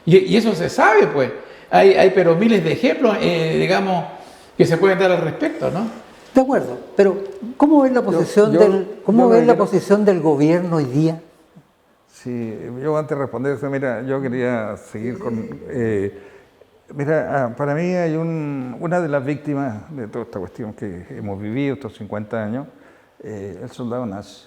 Y eso se sabe, pues. Hay pero miles de ejemplos, digamos, que se pueden dar al respecto, ¿no? De acuerdo, pero ¿cómo ves la posición del gobierno hoy día? Sí, yo antes de responder eso, mira, yo quería seguir con... para mí hay una de las víctimas de toda esta cuestión que hemos vivido estos 50 años, el soldado nazi.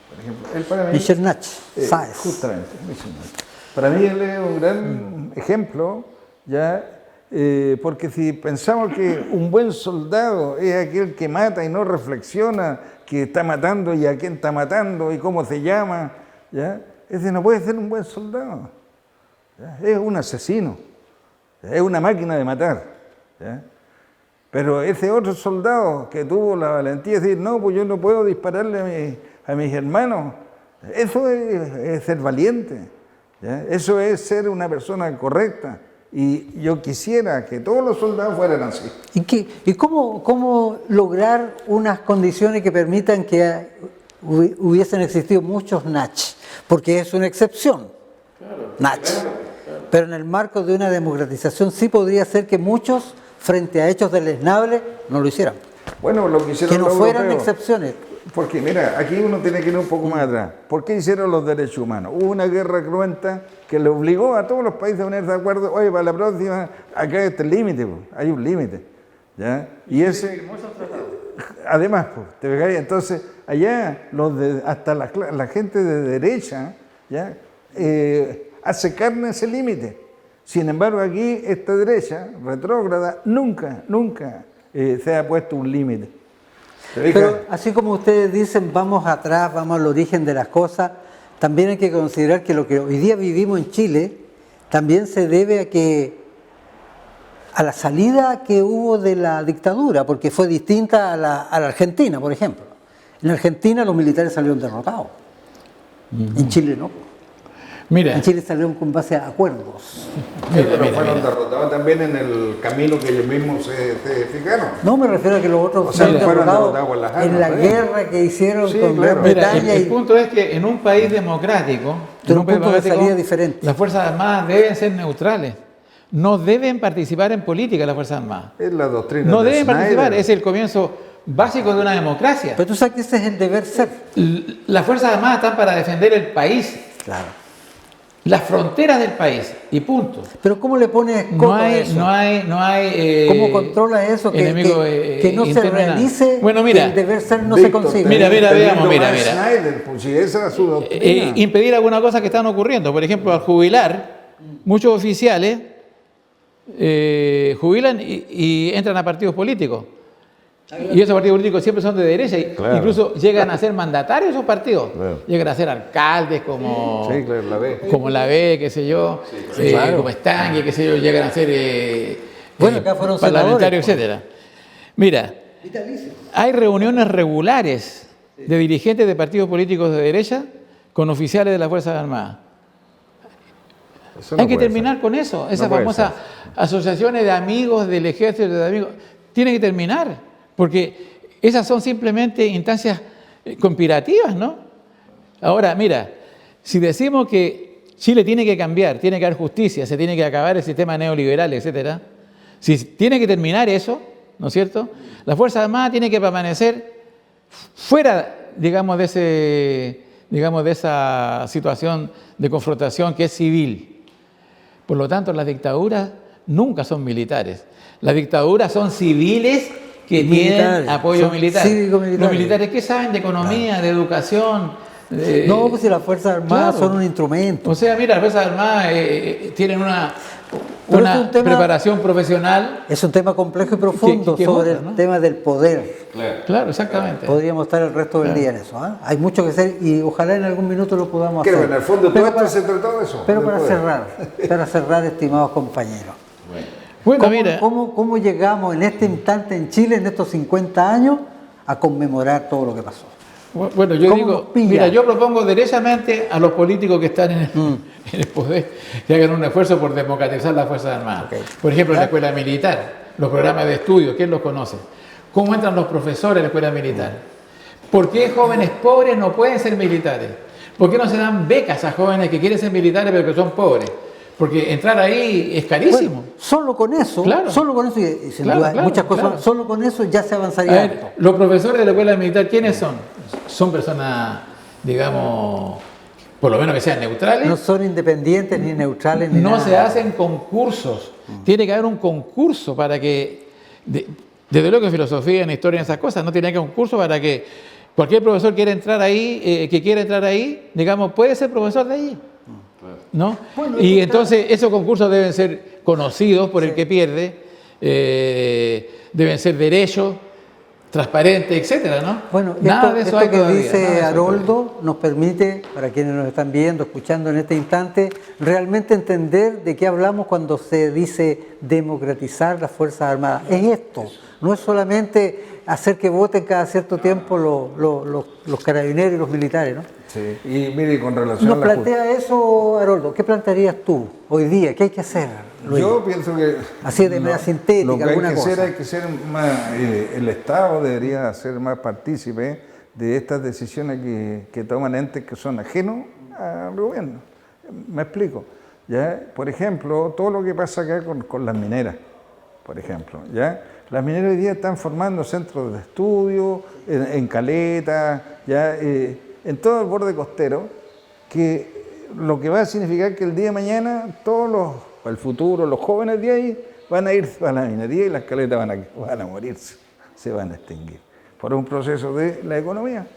Por ejemplo, él para mí... Michel Nach, ¿sabes? Justamente, Michel Nach. Para mí él es un gran ejemplo, ya... porque si pensamos que un buen soldado es aquel que mata y no reflexiona que está matando y a quién está matando y cómo se llama, ¿ya? Ese no puede ser un buen soldado, ¿ya? Es un asesino, ¿ya? Es una máquina de matar, ¿ya? Pero ese otro soldado que tuvo la valentía de decir, no, pues yo no puedo dispararle a mis hermanos, eso es ser valiente, ¿ya? Eso es ser una persona correcta. Y yo quisiera que todos los soldados fueran así. ¿Y cómo lograr unas condiciones que permitan que hubiesen existido muchos Nach? Porque es una excepción, Nach. Pero en el marco de una democratización sí podría ser que muchos, frente a hechos deleznables, no lo hicieran. Bueno, lo que hicieron que no fueran excepciones. Porque mira, aquí uno tiene que ir un poco más atrás. ¿Por qué hicieron los derechos humanos? Hubo una guerra cruenta que le obligó a todos los países a ponerse de acuerdo. Oye, para la próxima, acá está el límite, hay un límite, ¿ya? Y ese, además, ¿te fijáis? Entonces, allá hasta la gente de derecha, ¿ya? Hace carne ese límite. Sin embargo, aquí esta derecha retrógrada nunca se ha puesto un límite. Pero así como ustedes dicen, vamos atrás, vamos al origen de las cosas, también hay que considerar que lo que hoy día vivimos en Chile también se debe a la salida que hubo de la dictadura, porque fue distinta a la Argentina, por ejemplo. En Argentina los militares salieron derrotados, en Chile no. Mira. En Chile salieron con base a acuerdos. Pero fueron derrotados también en el camino que ellos mismos se fijaron. No, me refiero a que los otros fueron derrotados en la guerra que hicieron con Gran Bretaña. El punto es que en un país democrático, salida diferente. Las Fuerzas Armadas deben ser neutrales. No deben participar en política las Fuerzas Armadas. Es la doctrina. No deben participar, es el comienzo básico de una democracia. Pero tú sabes que ese es el deber ser. Las Fuerzas Armadas están para defender el país. Claro. Las fronteras del país, y punto. Pero ¿cómo le pones coto a eso? No hay ¿cómo controla eso? Que no se realice, bueno, mira, que el deber ser no se consiga. Mira, veamos. Snyder, pues, si esa era su doctrina. Impedir alguna cosa que están ocurriendo. Por ejemplo, al jubilar, muchos oficiales jubilan y entran a partidos políticos. Y esos partidos políticos siempre son de derecha, incluso llegan a ser mandatarios esos partidos, llegan a ser alcaldes como la B, qué sé yo, como Stange, qué sé yo, llegan a ser acá fueron parlamentarios, etcétera. Mira, hay reuniones regulares de dirigentes de partidos políticos de derecha con oficiales de las Fuerzas Armadas. Eso no Hay que puede terminar ser. con eso. Esas No puede famosas asociaciones de amigos del ejército, de amigos, tiene que terminar, porque esas son simplemente instancias conspirativas, ¿no? Ahora, mira, si decimos que Chile tiene que cambiar, tiene que haber justicia, se tiene que acabar el sistema neoliberal, etcétera, si tiene que terminar eso, ¿no es cierto? La Fuerza Armada tiene que permanecer fuera, digamos, de esa situación de confrontación que es civil. Por lo tanto, las dictaduras nunca son militares. Las dictaduras son civiles que tienen apoyo son militar. cívico-militares. Los militares, ¿qué saben de economía, de educación? No, pues si las Fuerzas Armadas claro. son un instrumento. O sea, mira, las Fuerzas Armadas tienen una Pero es un tema- preparación profesional. Es un tema complejo y profundo que sobre otra, ¿no? el tema del poder. Claro, exactamente. Podríamos estar el resto del día en eso. ¿Ah? Hay mucho que hacer y ojalá en algún minuto lo podamos Creo que hacer. en el fondo Pero todo esto se trató de eso. Pero del poder. para cerrar, estimados compañeros. Bueno, ¿Cómo, mira, cómo llegamos en este instante en Chile, en estos 50 años, a conmemorar todo lo que pasó? bueno, yo ¿Cómo digo, nos pilla? mira, yo propongo derechamente a los políticos que están en el poder que hagan un esfuerzo por democratizar las Fuerzas Armadas. Ok. Por ejemplo, en la ¿Ya? escuela militar, los programas de estudio, ¿quién los conoce? ¿Cómo entran los profesores en la escuela militar? ¿Por qué jóvenes pobres no pueden ser militares? ¿Por qué no se dan becas a jóvenes que quieren ser militares pero que son pobres? Porque entrar ahí es carísimo. Bueno, solo con eso, Claro. solo con eso, y sin Claro, duda claro, muchas cosas, claro. solo con eso ya se A avanzaría ver, harto. los profesores de la escuela militar, ¿quiénes son? Son personas, digamos, por lo menos que sean neutrales. No son independientes ni neutrales ni No nada. se hacen concursos. Tiene que haber un concurso para que, desde luego en filosofía, en historia, en esas cosas, no tiene que haber un concurso para que cualquier profesor quiera entrar ahí, que quiera entrar ahí, digamos, puede ser profesor de allí. ¿No? Bueno, Y está- entonces esos concursos deben ser conocidos por el que pierde, deben ser derechos, transparentes, etcétera, ¿no? Bueno, Nada de eso esto hay que todavía, nada dice de eso hay Haroldo nos permite, para quienes nos están viendo, escuchando en este instante, realmente entender de qué hablamos cuando se dice democratizar las Fuerzas Armadas. Es esto, no es solamente hacer que voten cada cierto tiempo los carabineros y los militares, ¿no? Sí. Y mire, con relación Nos a la plantea eso, Haroldo, ¿qué plantearías tú hoy día? ¿Qué hay que hacer, Luis? Yo pienso que Así de manera sintética, lo que hay alguna que cosa. hacer, hay que ser más, el Estado debería ser más partícipe de estas decisiones que toman entes que son ajenos al gobierno. Me explico. ¿Ya? Por ejemplo, todo lo que pasa acá con las mineras, por ejemplo. ¿Ya? Las mineras hoy día están formando centros de estudio, en Caleta, ¿ya? En todo el borde costero, que lo que va a significar que el día de mañana todos el futuro, los jóvenes de ahí van a ir a la minería y las caletas van a morirse, se van a extinguir, por un proceso de la economía.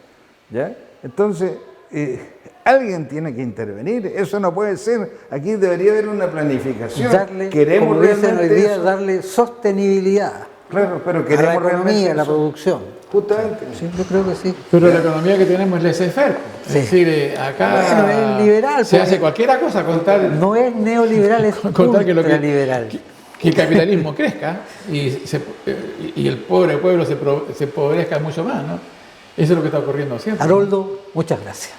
¿Ya? Entonces, alguien tiene que intervenir, eso no puede ser, aquí debería haber una planificación. Queremos, como dicen hoy realmente día, eso. darle sostenibilidad Claro, pero a la queremos economía, realmente a la eso. producción. Justamente. Sí, yo creo que sí. Pero la economía que tenemos es laissez-faire. Sí. Es decir, acá Bueno, es liberal, se porque hace cualquier cosa con tal, No es neoliberal, es con tal que ultraliberal. que el capitalismo crezca y el pobre pueblo se empobrezca mucho más, ¿no? Eso es lo que está ocurriendo siempre. ¿no? Haroldo, muchas gracias.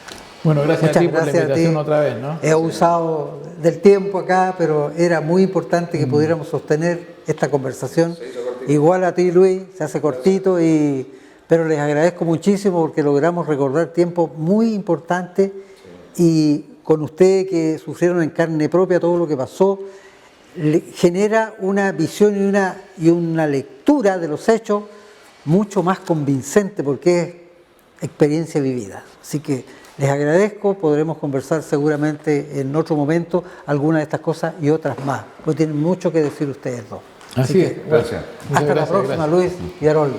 Bueno, gracias Muchas a ti por la gracias a ti. invitación otra vez, ¿no? He abusado del tiempo acá, pero era muy importante que pudiéramos sostener esta conversación. Igual a ti, Luis, se hace cortito, pero les agradezco muchísimo porque logramos recordar tiempos muy importantes y con ustedes que sufrieron en carne propia todo lo que pasó, genera una visión y una lectura de los hechos mucho más convincente porque es experiencia vivida. Así que les agradezco, podremos conversar seguramente en otro momento algunas de estas cosas y otras más, porque tienen mucho que decir ustedes dos. Así es. Gracias. Muchas Hasta la gracias, próxima, gracias. Luis y Haroldo.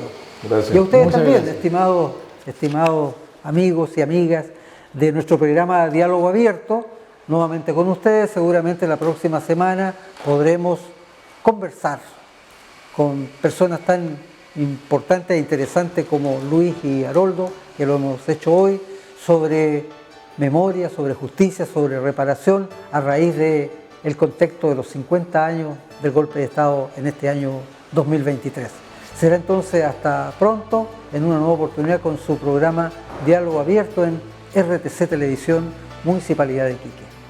Gracias. Y a ustedes Muchas también, gracias. estimados amigos y amigas de nuestro programa Diálogo Abierto, nuevamente con ustedes, seguramente la próxima semana podremos conversar con personas tan importantes e interesantes como Luis y Haroldo, que lo hemos hecho hoy, sobre memoria, sobre justicia, sobre reparación, a raíz del contexto de los 50 años del golpe de Estado en este año 2023. Será entonces hasta pronto, en una nueva oportunidad con su programa Diálogo Abierto en RTC Televisión, Municipalidad de Iquique.